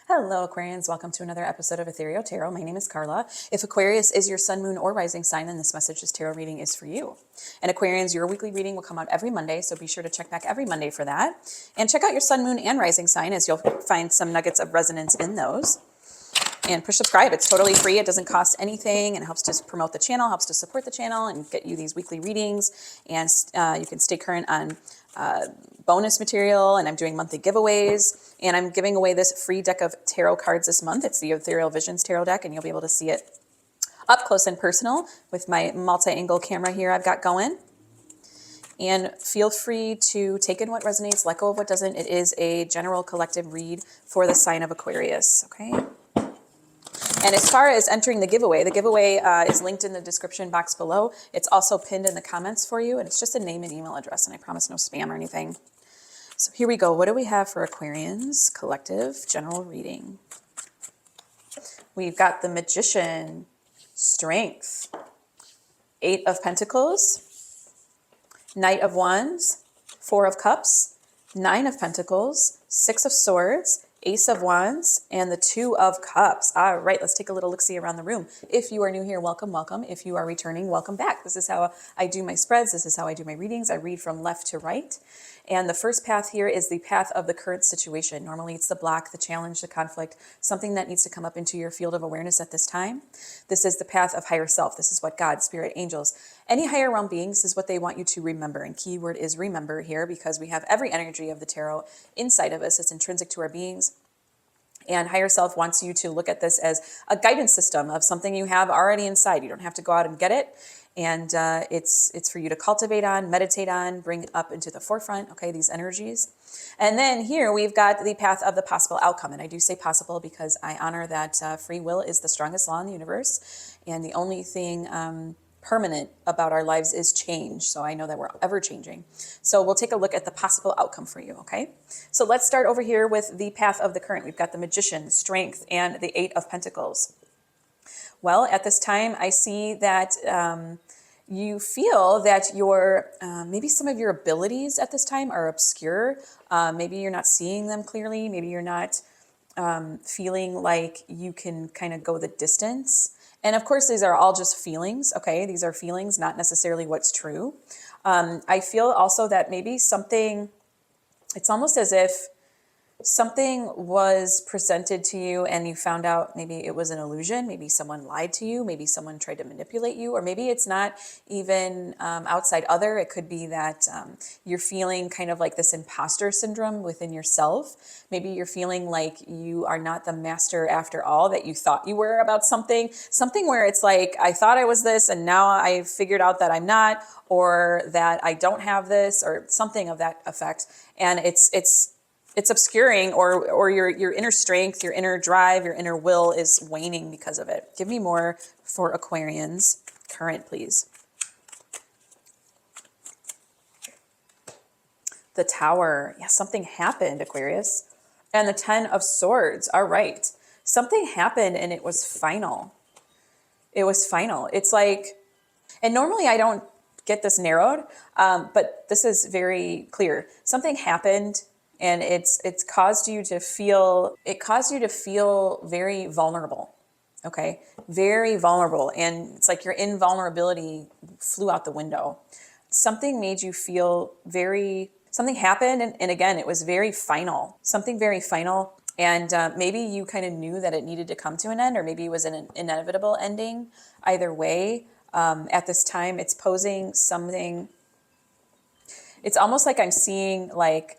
Hello, Aquarians. Welcome to another episode of Ethereal Tarot. My name is Carla. If Aquarius is your sun, moon, or rising sign, then this message, this tarot reading is for you. And Aquarians, your weekly reading will come out every Monday, so be sure to check back every Monday for that. And check out your sun, moon, and rising sign, as you'll find some nuggets of resonance in those. And push subscribe. It's totally free. It doesn't cost anything, and it helps to promote the channel, helps to support the channel, and get you these weekly readings. And you can stay current on bonus material, and I'm doing monthly giveaways, and I'm giving away this free deck of tarot cards this month. It's the Ethereal Visions Tarot deck, and you'll be able to see it up close and personal with my multi-angle camera here I've got going. And feel free to take in what resonates, let go of what doesn't. It is a general collective read for the sign of Aquarius, okay? And as far as entering the giveaway is linked in the description box below. It's also pinned in the comments for you, and it's just a name and email address, and I promise no spam or anything. So here we go. What do we have for Aquarians? Collective general reading. We've got the Magician, Strength, 8 of Pentacles, Knight of Wands, 4 of Cups, 9 of Pentacles, 6 of Swords, Ace of Wands, and the 2 of Cups. All right, let's take a little look-see around the room. If you are new here, welcome, welcome. If you are returning, welcome back. This is how I do my spreads. This is how I do my readings. I read from left to right. And the first path here is the path of the current situation. Normally it's the block, the challenge, the conflict, something that needs to come up into your field of awareness at this time. This is the path of higher self. This is what God, spirit, angels, any higher realm beings is what they want you to remember. And keyword is remember here, because we have every energy of the tarot inside of us. It's intrinsic to our beings. And higher self wants you to look at this as a guidance system of something you have already inside. You don't have to go out and get it. And it's for you to cultivate on, meditate on, bring it up into the forefront, okay, these energies. And then here we've got the path of the possible outcome. And I do say possible because I honor that free will is the strongest law in the universe. And the only thing permanent about our lives is change. So I know that we're ever changing. So we'll take a look at the possible outcome for you, okay? So let's start over here with the path of the current. We've got the Magician, Strength, and the 8 of Pentacles. Well, at this time, I see that you feel that your maybe some of your abilities at this time are obscure. Maybe you're not seeing them clearly. Maybe you're not feeling like you can kind of go the distance. And of course, these are all just feelings, okay? These are feelings, not necessarily what's true. I feel also that maybe something, it's almost as if something was presented to you and you found out maybe it was an illusion, maybe someone lied to you, maybe someone tried to manipulate you, or maybe it's not even outside other. It could be that you're feeling kind of like this imposter syndrome within yourself. Maybe you're feeling like you are not the master after all that you thought you were about something where it's like, I thought I was this and now I figured out that I'm not, or that I don't have this, or something of that effect. And it's obscuring, or your inner strength, your inner drive, your inner will is waning because of it. Give me more for Aquarians. Current, please. The Tower. Yeah, something happened, Aquarius. And the 10 of Swords. All right. Something happened and it was final. It was final. It's like, and normally I don't get this narrowed, but this is very clear. Something happened. And it's caused you to feel, very vulnerable, okay? Very vulnerable. And it's like your invulnerability flew out the window. Something made you feel something happened. And again, it was very final, something very final. And maybe you kind of knew that it needed to come to an end, or maybe it was an inevitable ending. Either way, at this time, it's posing something. It's almost like I'm seeing like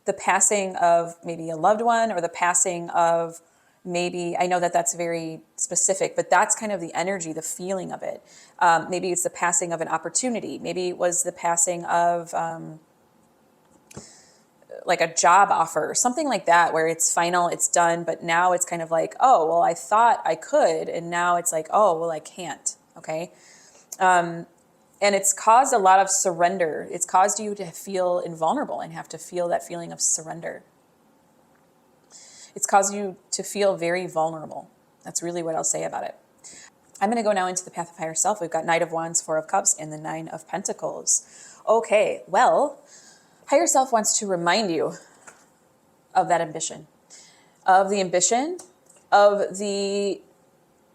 the passing of maybe a loved one, or the passing of maybe, I know that that's very specific, but that's kind of the energy, the feeling of it. Maybe it's the passing of an opportunity. Maybe it was the passing of like a job offer or something like that, where it's final, it's done, but now it's kind of like, oh, well, I thought I could, and now it's like, oh, well, I can't, okay? And it's caused a lot of surrender. It's caused you to feel invulnerable and have to feel that feeling of surrender. It's caused you to feel very vulnerable. That's really what I'll say about it. I'm going to go now into the path of higher self. We've got Knight of Wands, 4 of Cups, and the 9 of Pentacles. Okay, well, higher self wants to remind you of that ambition. of the ambition, of the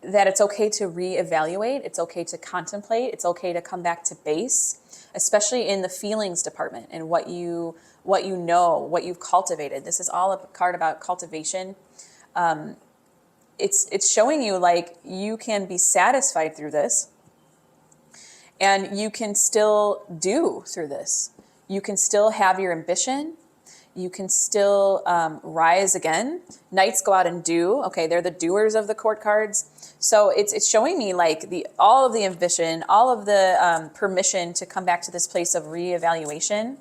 that it's okay to reevaluate, it's okay to contemplate, it's okay to come back to base, especially in the feelings department and what you know, what you've cultivated. This is all a card about cultivation. It's showing you like you can be satisfied through this, and you can still do through this. You can still have your ambition. You can still rise again. Knights go out and do. Okay, they're the doers of the court cards. So it's showing me like all of the ambition, all of the permission to come back to this place of reevaluation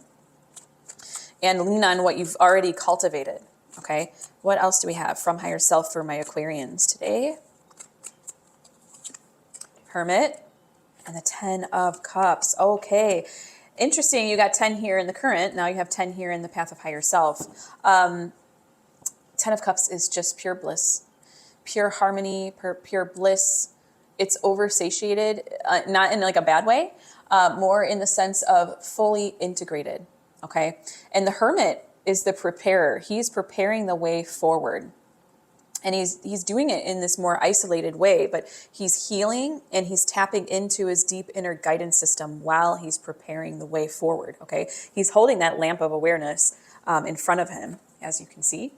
and lean on what you've already cultivated. Okay, what else do we have from higher self for my Aquarians today? Hermit and the 10 of Cups. Okay. Interesting, you got 10 here in the current. Now you have 10 here in the path of higher self. 10 of Cups is just pure bliss, pure harmony, pure bliss. It's oversatiated, not in like a bad way, more in the sense of fully integrated, okay? And the Hermit is the preparer. He's preparing the way forward. And he's doing it in this more isolated way, but he's healing and he's tapping into his deep inner guidance system while he's preparing the way forward, okay? He's holding that lamp of awareness in front of him, as you can see.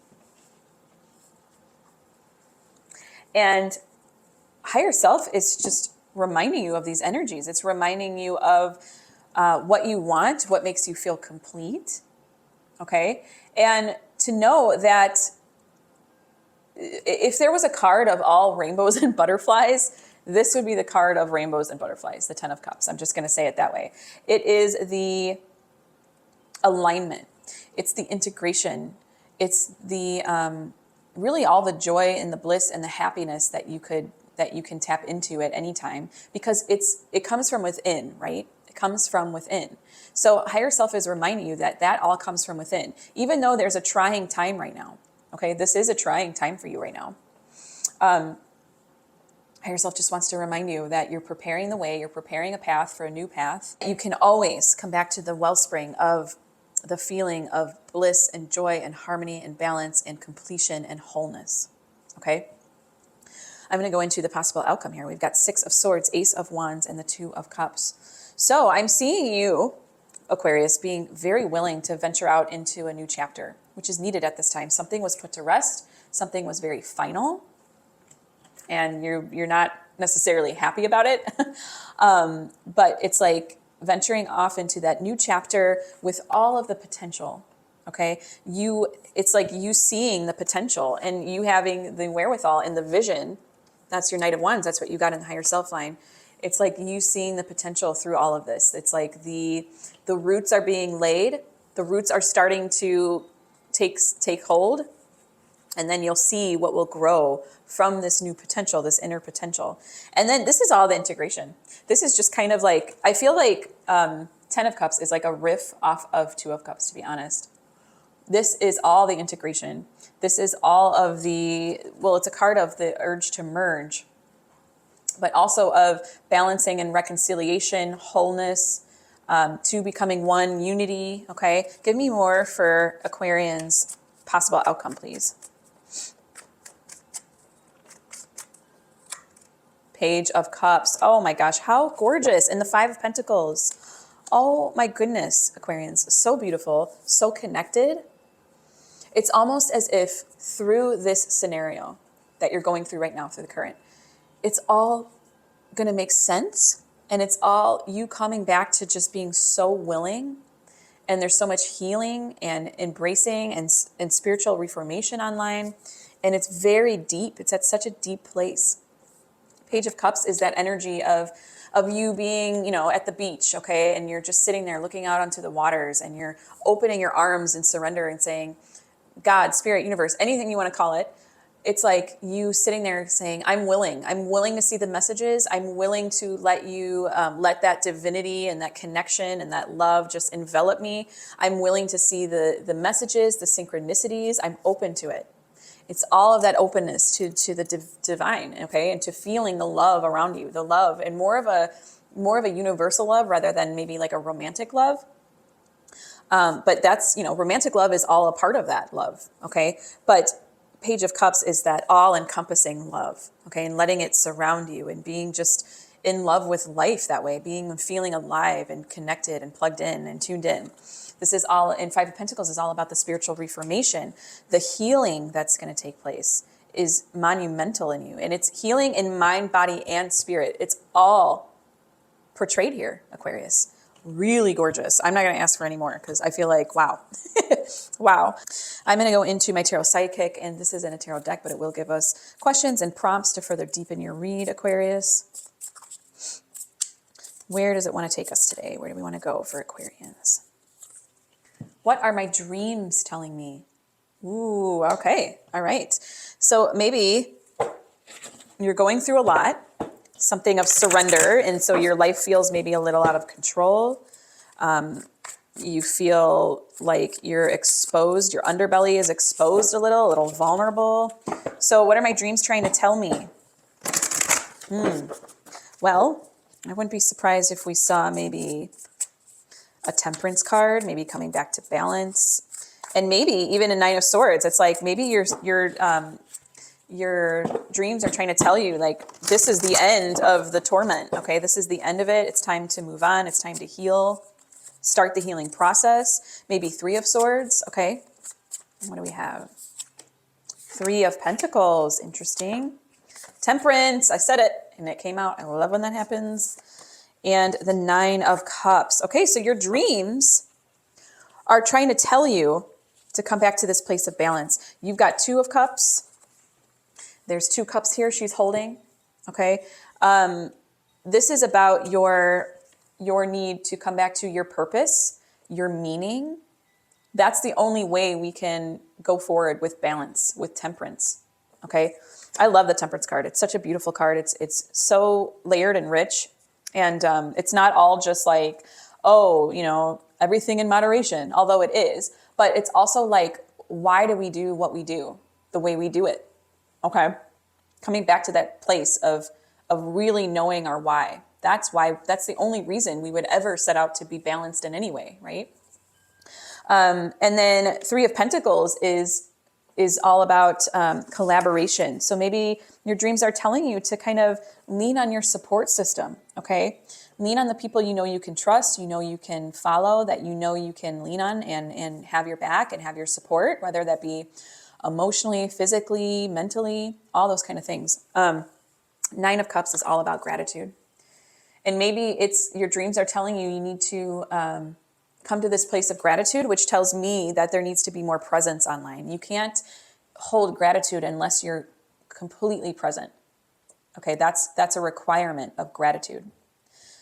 And higher self is just reminding you of these energies. It's reminding you of what you want, what makes you feel complete, okay? And to know that if there was a card of all rainbows and butterflies, this would be the card of rainbows and butterflies, the 10 of Cups. I'm just going to say it that way. It is the alignment. It's the integration. It's the really all the joy and the bliss and the happiness that you can tap into at any time, because it comes from within, right? It comes from within. So higher self is reminding you that all comes from within, even though there's a trying time right now. Okay, this is a trying time for you right now. Higher self just wants to remind you that you're preparing the way, you're preparing a path for a new path. You can always come back to the wellspring of the feeling of bliss and joy and harmony and balance and completion and wholeness. Okay? I'm going to go into the possible outcome here. We've got 6 of Swords, Ace of Wands, and the 2 of Cups. So I'm seeing you, Aquarius, being very willing to venture out into a new chapter, which is needed at this time. Something was put to rest. Something was very final, and you're not necessarily happy about it. But it's like venturing off into that new chapter with all of the potential. Okay, it's like you seeing the potential and you having the wherewithal and the vision. That's your Knight of Wands. That's what you got in the higher self line. It's like you seeing the potential through all of this. It's like the roots are being laid. The roots are starting to take hold, and then you'll see what will grow from this new potential, this inner potential. And then this is all the integration. This is just kind of like, I feel like 10 of Cups is like a riff off of 2 of Cups, to be honest. This is all the integration. This is all of it's a card of the urge to merge, but also of balancing and reconciliation, wholeness, to becoming one, unity, okay? Give me more for Aquarians' possible outcome, please. Page of Cups. Oh my gosh, how gorgeous. And the 5 of Pentacles. Oh my goodness, Aquarians. So beautiful, so connected. It's almost as if through this scenario that you're going through right now, through the current, it's all going to make sense. And it's all you coming back to just being so willing. And there's so much healing and embracing and spiritual reformation online. And it's very deep. It's at such a deep place. Page of Cups is that energy of you being, at the beach, okay? And you're just sitting there looking out onto the waters and you're opening your arms in surrender and saying, God, spirit, universe, anything you want to call it. It's like you sitting there saying, I'm willing to see the messages. I'm willing to let you, let that divinity and that connection and that love just envelop me. I'm willing to see the messages, the synchronicities. I'm open to it. It's all of that openness to the divine, okay? And to feeling the love around you, the love, and more of a universal love rather than maybe like a romantic love. But that's, romantic love is all a part of that love, okay? But Page of Cups is that all-encompassing love, okay, and letting it surround you and being just in love with life that way, being and feeling alive and connected and plugged in and tuned in. This is all, in Five of Pentacles, is all about the spiritual reformation. The healing that's going to take place is monumental in you, and it's healing in mind, body, and spirit. It's all portrayed here, Aquarius. Really gorgeous. I'm not going to ask for any more because I feel like, wow. Wow. I'm going to go into my Tarot Sidekick, and this isn't a tarot deck, but it will give us questions and prompts to further deepen your read, Aquarius. Where does it want to take us today? Where do we want to go for Aquarians? What are my dreams telling me? Ooh, okay. All right. So maybe you're going through a lot, something of surrender, and so your life feels maybe a little out of control. You feel like you're exposed, your underbelly is exposed a little vulnerable. So what are my dreams trying to tell me? Well, I wouldn't be surprised if we saw maybe a Temperance card, maybe coming back to balance, and maybe even a Nine of Swords. It's like maybe your dreams are trying to tell you, like, this is the end of the torment, okay? This is the end of it. It's time to move on. It's time to heal. Start the healing process. Maybe Three of Swords, okay? What do we have? Three of Pentacles, interesting. Temperance, I said it, and it came out. I love when that happens. And the Nine of Cups. Okay, so your dreams are trying to tell you to come back to this place of balance. You've got Two of Cups. There's two cups here she's holding, okay? This is about your need to come back to your purpose, your meaning. That's the only way we can go forward with balance, with temperance, okay? I love the Temperance card. It's such a beautiful card. It's so layered and rich, and it's not all just like, oh, you know, everything in moderation, although it is, but it's also like, why do we do what we do the way we do it? Okay. Coming back to that place of really knowing our why. That's the only reason we would ever set out to be balanced in any way, right? And then Three of Pentacles is all about collaboration. So maybe your dreams are telling you to kind of lean on your support system, okay? Lean on the people you know you can trust, you know you can follow, that you know you can lean on and have your back and have your support, whether that be emotionally, physically, mentally, all those kind of things. Nine of Cups is all about gratitude. And maybe it's your dreams are telling you you need to come to this place of gratitude, which tells me that there needs to be more presence online. You can't hold gratitude unless you're completely present. Okay, that's a requirement of gratitude.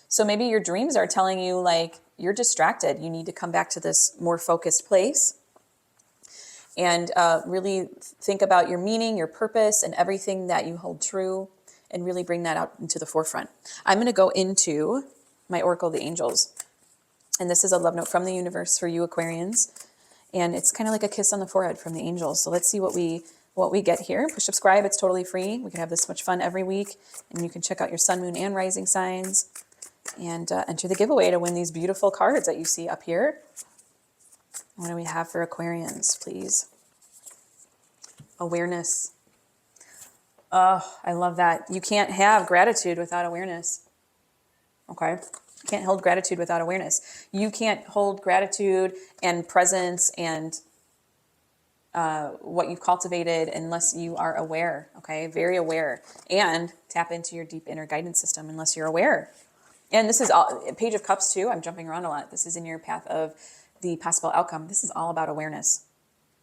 So maybe your dreams are telling you, like, you're distracted. You need to come back to this more focused place and really think about your meaning, your purpose, and everything that you hold true, and really bring that out into the forefront. I'm going to go into my Oracle of the Angels. And this is a love note from the universe for you, Aquarians. And it's kind of like a kiss on the forehead from the angels. So let's see what we get here. Push subscribe. It's totally free. We can have this much fun every week. And you can check out your sun, moon, and rising signs. And enter the giveaway to win these beautiful cards that you see up here. What do we have for Aquarians, please? Awareness. Oh, I love that. You can't have gratitude without awareness. Okay? You can't hold gratitude without awareness. You can't hold gratitude and presence and what you've cultivated unless you are aware, okay? Very aware. And tap into your deep inner guidance system unless you're aware. And this is all, Page of Cups too. I'm jumping around a lot. This is in your path of the possible outcome. This is all about awareness.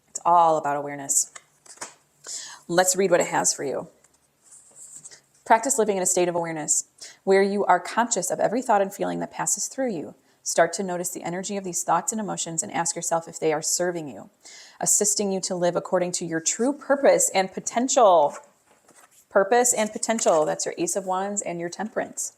It's all about awareness. Let's read what it has for you. Practice living in a state of awareness where you are conscious of every thought and feeling that passes through you. Start to notice the energy of these thoughts and emotions and ask yourself if they are serving you, assisting you to live according to your true purpose and potential. Purpose and potential. That's your Ace of Wands and your Temperance.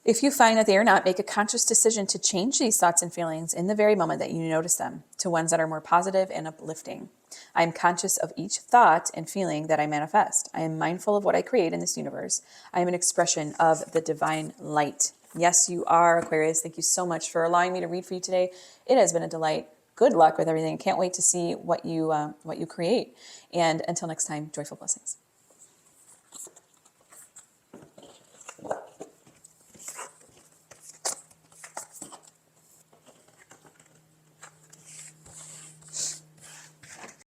If you find that they are not, make a conscious decision to change these thoughts and feelings in the very moment that you notice them to ones that are more positive and uplifting. I am conscious of each thought and feeling that I manifest. I am mindful of what I create in this universe. I am an expression of the divine light. Yes, you are, Aquarius. Thank you so much for allowing me to read for you today. It has been a delight. good luck with everything. Can't wait to see what you create. And until next time, joyful blessings.